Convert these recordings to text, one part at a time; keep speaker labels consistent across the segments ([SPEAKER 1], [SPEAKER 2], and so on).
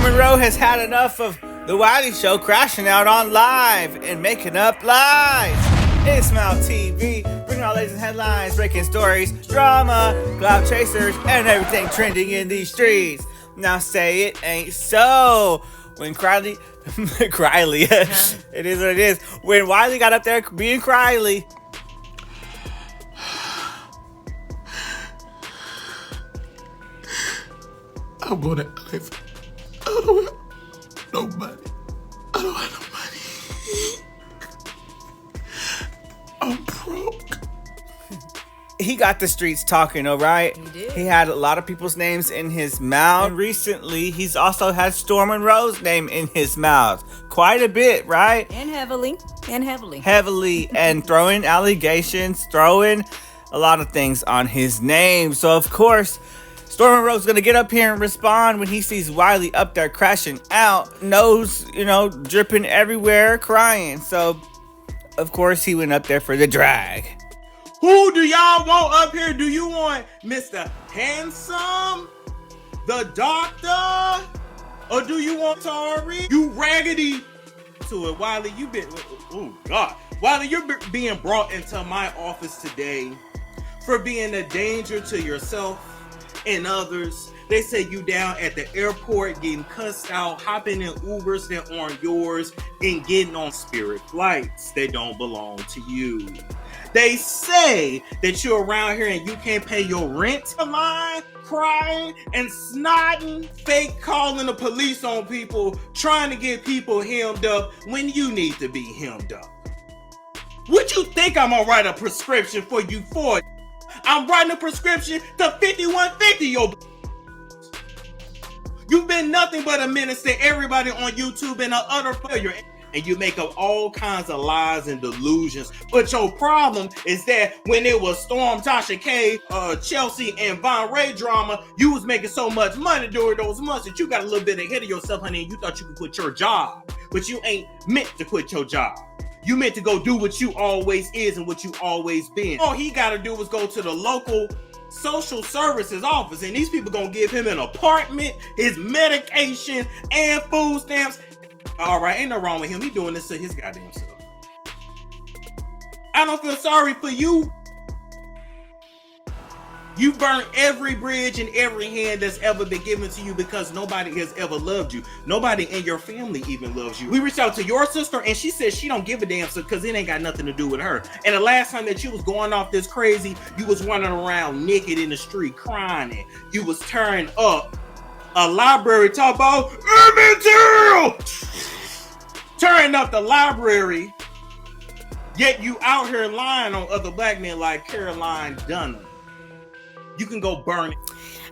[SPEAKER 1] Monroe has had enough of the Wiley Show crashing out on live and making up lies. It's Mount TV, bringing all latest headlines, breaking stories, drama, cloud chasers, and everything trending in these streets. Now say it ain't so. When Criley, it is what it is. When Wiley got up there being Criley,
[SPEAKER 2] I'm gonna live. I don't have no money. I don't have no money. I'm broke.
[SPEAKER 1] he got the streets talking, all right?
[SPEAKER 3] He did.
[SPEAKER 1] He had a lot of people's names in his mouth. And recently, he's also had Storm Monroe's name in his mouth. Quite a bit, right?
[SPEAKER 3] And heavily.
[SPEAKER 1] Heavily. And throwing allegations, throwing a lot of things on his name. So, of course, Storm Monroe's gonna get up here and respond when he sees Wiley up there crashing out. Nose, dripping everywhere, crying. So, of course, he went up there for the drag.
[SPEAKER 4] Who do y'all want up here? Do you want Mr. Handsome, the doctor, or do you want Tori? You raggedy to it, Wiley. Wiley, you're being brought into my office today for being a danger to yourself and others. They say you down at the airport getting cussed out, hopping in Ubers that aren't yours, and getting on Spirit flights that don't belong to you. They say that you're around here and you can't pay your rent. Lying, crying, and snotting, fake calling the police on people, trying to get people hemmed up when you need to be hemmed up. What you think I'm gonna write a prescription for you for? I'm writing a prescription to 5150, yo. You've been nothing but a menace to everybody on YouTube and an utter failure. And you make up all kinds of lies and delusions. But your problem is that when it was Storm, Tasha K, Chelsea, and Von Ray drama, you was making so much money during those months that you got a little bit ahead of yourself, honey, and you thought you could quit your job. But you ain't meant to quit your job. You meant to go do what you always is and what you always been. All he got to do was go to the local social services office, and these people gonna give him an apartment, his medication, and food stamps. All right, ain't no wrong with him. He doing this to his goddamn self. I don't feel sorry for you. You burnt every bridge and every hand that's ever been given to you because nobody has ever loved you. Nobody in your family even loves you. We reached out to your sister and she said she don't give a damn because it ain't got nothing to do with her. And the last time that you was going off this crazy, you was running around naked in the street crying. You was tearing up a library talking about Emmett Till! Tearing up the library, yet you out here lying on other black men like Caroline Dunham. You can go burn it.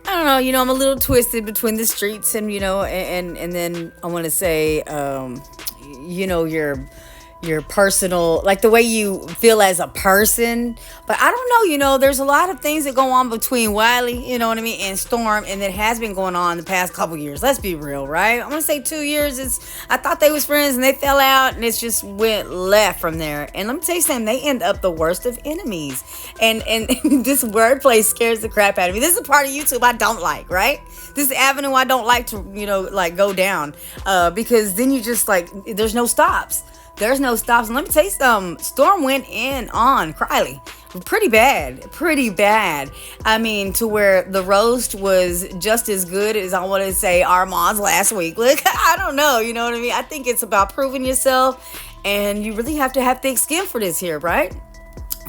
[SPEAKER 3] I don't know, I'm a little twisted between the streets and, and then I want to say, your personal, like the way you feel as a person. But I don't know, there's a lot of things that go on between Wiley, and Storm, and that has been going on the past couple years. Let's be real, right? I'm gonna say 2 years. I thought they was friends and they fell out and it's just went left from there. And let me tell you something, they end up the worst of enemies. And this wordplay scares the crap out of me. This is a part of YouTube I don't like, right? This is the avenue I don't like to, go down. Because then you just there's no stops. There's no stops. And let me tell you something. Storm went in on Criley. Pretty bad. I mean, to where the roast was just as good as I want to say Armand's last week. Look, I don't know. You know what I mean? I think it's about proving yourself. And you really have to have thick skin for this here, right?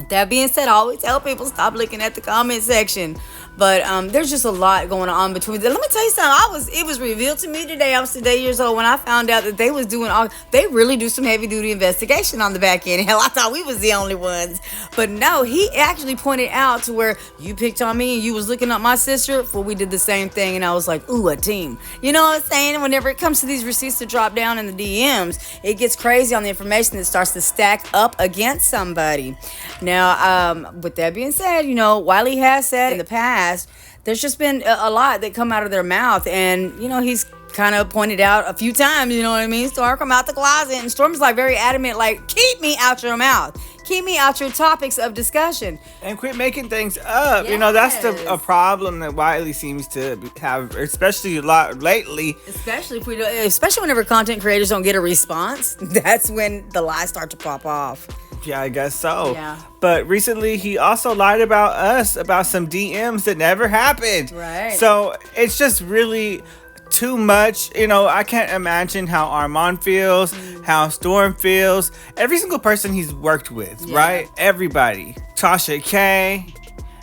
[SPEAKER 3] That being said, I always tell people stop looking at the comment section. But there's just a lot going on between them. Let me tell you something. It was revealed to me today. I was today years old when I found out that they was doing they really do some heavy duty investigation on the back end. Hell, I thought we was the only ones. But no, he actually pointed out to where you picked on me and you was looking at my sister. Well, we did the same thing. And I was like, ooh, a team. You know what I'm saying? Whenever it comes to these receipts to drop down in the DMs, it gets crazy on the information that starts to stack up against somebody. Now, with that being said, Wiley has said in the past, there's just been a lot that come out of their mouth, and he's kind of pointed out a few times, you know what I mean? Storm, come out the closet. And Storm's like very adamant, like, keep me out your mouth. Keep me out your topics of discussion.
[SPEAKER 1] And quit making things up. Yes. You know, that's a problem that Wiley seems to have, especially a lot lately.
[SPEAKER 3] Especially whenever content creators don't get a response. That's when the lies start to pop off.
[SPEAKER 1] Yeah, I guess so.
[SPEAKER 3] Yeah.
[SPEAKER 1] But recently, he also lied about us, about some DMs that never happened.
[SPEAKER 3] Right.
[SPEAKER 1] So it's just really too much. You know, I can't imagine how Armand feels, how Storm feels. Every single person he's worked with, right? Everybody. Tasha K.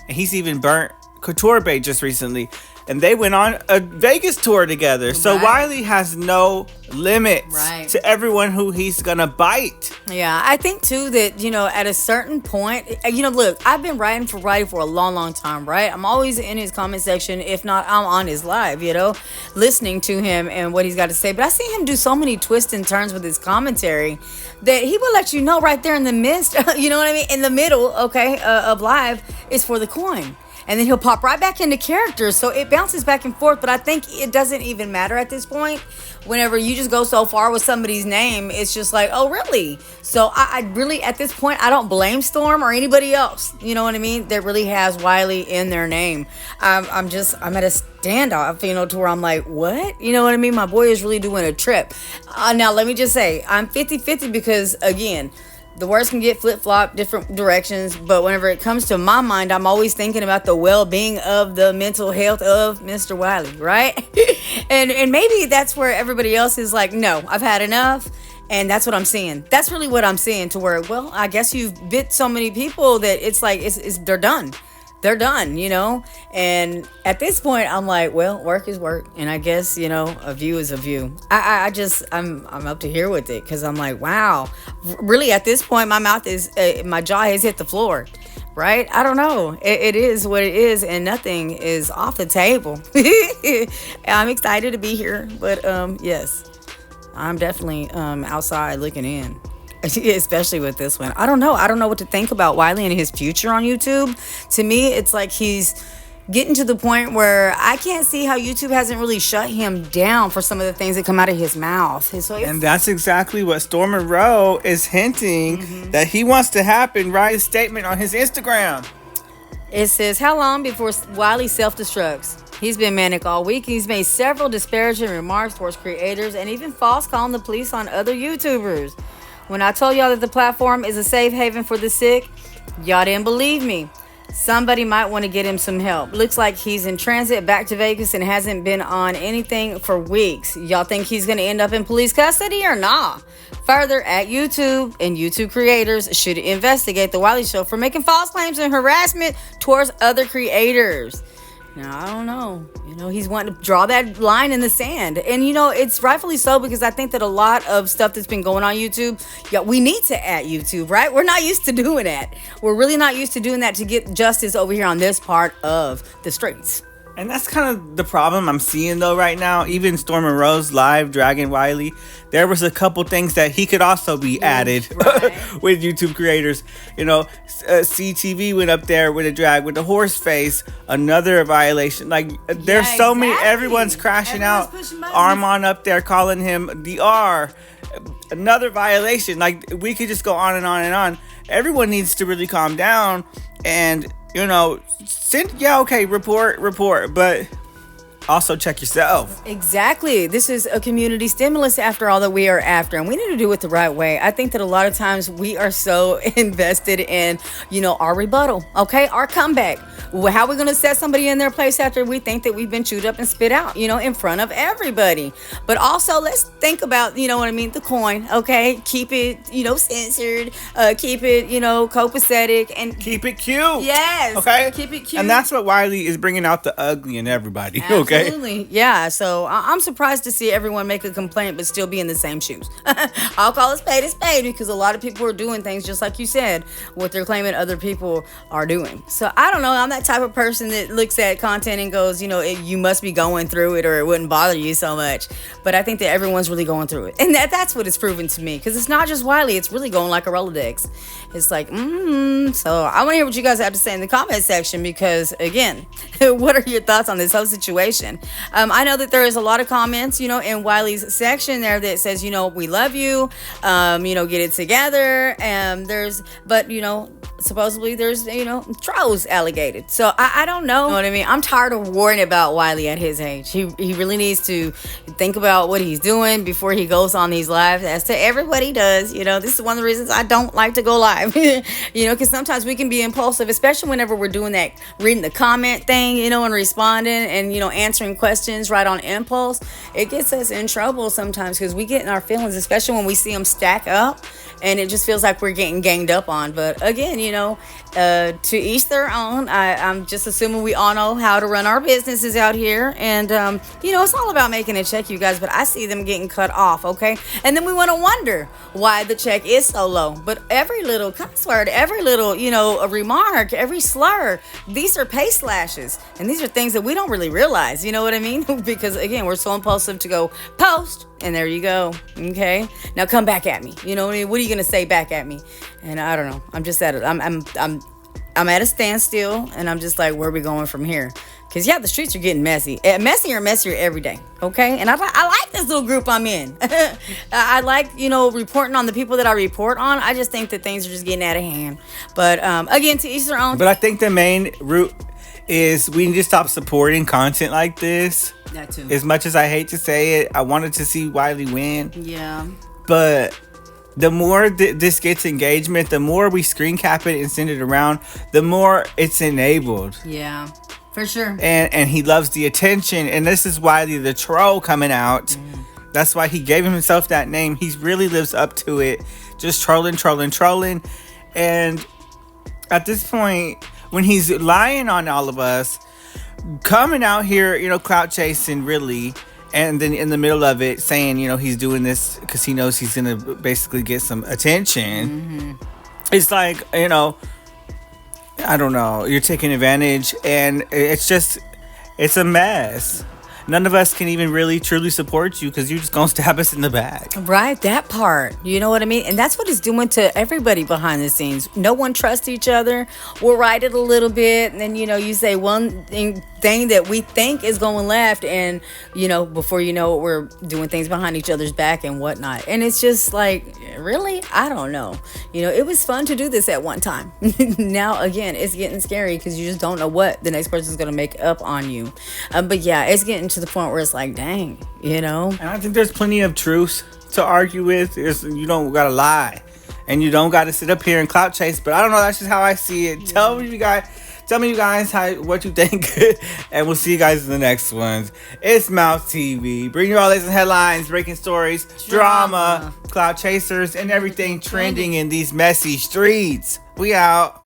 [SPEAKER 1] And he's even burnt Couture Bay just recently. And they went on a Vegas tour together. Right. So Wiley has no limits to everyone who he's gonna bite.
[SPEAKER 3] Yeah, I think too that, you know, at a certain point, you know, look, I've been writing for a long time, right? I'm always in his comment section. If not, I'm on his live, you know, listening to him and what he's got to say. But I see him do so many twists and turns with his commentary that he will let you know right there in the midst, you know what I mean? In the middle, of live is for the coin. And then he'll pop right back into character. So it bounces back and forth. But I think it doesn't even matter at this point. Whenever you just go so far with somebody's name, it's just like, oh, really? So I really, at this point, I don't blame Storm or anybody else. You know what I mean? That really has Wiley in their name. I'm at a standoff, you know, to where I'm like, what? You know what I mean? My boy is really doing a trip. Now, let me just say, I'm 50-50 because, again, the words can get flip-flop different directions, but whenever it comes to my mind, I'm always thinking about the well-being of the mental health of Mr. Wiley, right? and maybe that's where everybody else is like, no, I've had enough, and that's what I'm seeing. That's really what I'm seeing, to where, well, I guess you've bit so many people that it's like they're done. They're done, you know? And at this point, I'm like, well, work is work. And I guess, you know, a view is a view. I'm up to here with it, because I'm like, wow. Really, at this point, my jaw has hit the floor, right? I don't know. It is what it is, and nothing is off the table. I'm excited to be here, but yes, I'm definitely outside looking in. Especially with this one. I don't know what to think about Wiley and his future on YouTube. To me, it's like he's getting to the point where I can't see how YouTube hasn't really shut him down for some of the things that come out of his mouth.
[SPEAKER 1] And that's exactly what Storm Monroe is hinting that he wants to happen. Write a statement on his Instagram.
[SPEAKER 3] It says, how long before Wiley self-destructs? He's been manic all week. He's made several disparaging remarks towards creators and even false calling the police on other YouTubers. When I told y'all that the platform is a safe haven for the sick, y'all didn't believe me. Somebody might want to get him some help. Looks like he's in transit back to Vegas and hasn't been on anything for weeks. Y'all think he's going to end up in police custody or nah? Further, at YouTube and YouTube creators should investigate The Wiley Show for making false claims and harassment towards other creators. Now, I don't know. You know, he's wanting to draw that line in the sand. And, you know, it's rightfully so, because I think that a lot of stuff that's been going on YouTube, we need to at YouTube, right? We're not used to doing that. We're really not used to doing that to get justice over here on this part of the streets.
[SPEAKER 1] And that's kind of the problem I'm seeing, though, right now. Even Storm Monroe's live dragging Wiley, there was a couple things that he could also be added with YouTube creators. You know, CTV went up there with a drag with the horse face, another violation. Like, there's so many, everyone's crashing out. Armand up there calling him the R, another violation. Like, we could just go on and on and on. Everyone needs to really calm down and, you know, report, but also check yourself.
[SPEAKER 3] Exactly. This is a community stimulus, after all, that we are after, and we need to do it the right way. I think that a lot of times we are so invested in, you know, our rebuttal, our comeback. How are we going to set somebody in their place after we think that we've been chewed up and spit out, you know, in front of everybody? But also, let's think about, you know what I mean, the coin, Keep it, you know, censored. Keep it, you know, copacetic, and
[SPEAKER 1] keep it cute.
[SPEAKER 3] Yes.
[SPEAKER 1] Okay.
[SPEAKER 3] Keep it cute.
[SPEAKER 1] And that's what Wiley is bringing out, the ugly in everybody.
[SPEAKER 3] Absolutely. Yeah. So I'm surprised to see everyone make a complaint but still be in the same shoes. I'll call a spade, because a lot of people are doing things just like you said, what they're claiming other people are doing. So I don't know. I'm that type of person that looks at content and goes, you know, you must be going through it or it wouldn't bother you so much. But I think that everyone's really going through it. And that's what it's proven to me, because it's not just Wiley. It's really going like a Rolodex. It's like, So I want to hear what you guys have to say in the comment section, because, again, what are your thoughts on this whole situation? question. I know that there is a lot of comments, in Wiley's section there that says, we love you, get it together. But supposedly there's, trolls allocated. So I don't know. You know what I mean? I'm tired of worrying about Wiley at his age. He really needs to think about what he's doing before he goes on these lives, as to everybody does. This is one of the reasons I don't like to go live, because sometimes we can be impulsive, especially whenever we're doing that, reading the comment thing, and responding and, answering questions right on impulse. It gets us in trouble sometimes because we get in our feelings, especially when we see them stack up and it just feels like we're getting ganged up on. But again, to each their own. I'm just assuming we all know how to run our businesses out here. And, it's all about making a check, you guys. But I see them getting cut off, okay? And then we want to wonder why the check is so low. But every little cuss word, every little, a remark, every slur, these are pay slashes. And these are things that we don't really realize, you know what I mean? Because, again, we're so impulsive to go post. And there you go. Okay. Now come back at me. You know what I mean? What are you gonna say back at me? And I don't know. I'm just at it. I'm at a standstill, and I'm just like, where are we going from here? Because the streets are getting messy, messier and messier every day. Okay. And I like this little group I'm in. I like reporting on the people that I report on. I just think that things are just getting out of hand. But again, to each their own.
[SPEAKER 1] But I think the main root is we need to stop supporting content like this.
[SPEAKER 3] That too.
[SPEAKER 1] As much as I hate to say it, I wanted to see Wiley win.
[SPEAKER 3] Yeah.
[SPEAKER 1] But the more this gets engagement, the more we screen cap it and send it around, the more it's enabled.
[SPEAKER 3] Yeah, for sure.
[SPEAKER 1] And he loves the attention. And this is Wiley the troll coming out. That's why he gave himself that name. He really lives up to it. Just trolling. And at this point, when he's lying on all of us, coming out here, clout chasing really, and then in the middle of it saying, he's doing this because he knows he's gonna basically get some attention. It's like, I don't know, you're taking advantage, and it's a mess. None of us can even really truly support you because you're just gonna stab us in the back.
[SPEAKER 3] Right, that part. You know what I mean? And that's what it's doing to everybody behind the scenes. No one trusts each other. We'll write it a little bit, and then, you say one thing that we think is going left, and, before you know it, we're doing things behind each other's back and whatnot. And it's just like, really? I don't know. It was fun to do this at one time. Now, again, it's getting scary because you just don't know what the next person's going to make up on you. But yeah, it's getting to the point where it's like, dang,
[SPEAKER 1] And I think there's plenty of truths to argue with. You don't gotta lie, and you don't gotta sit up here and clout chase. But I don't know. That's just how I see it. Yeah. Tell me, you guys, what you think, and we'll see you guys in the next ones. It's Mouse TV, bringing you all these headlines, breaking stories, drama, clout chasers, and everything trending in these messy streets. We out.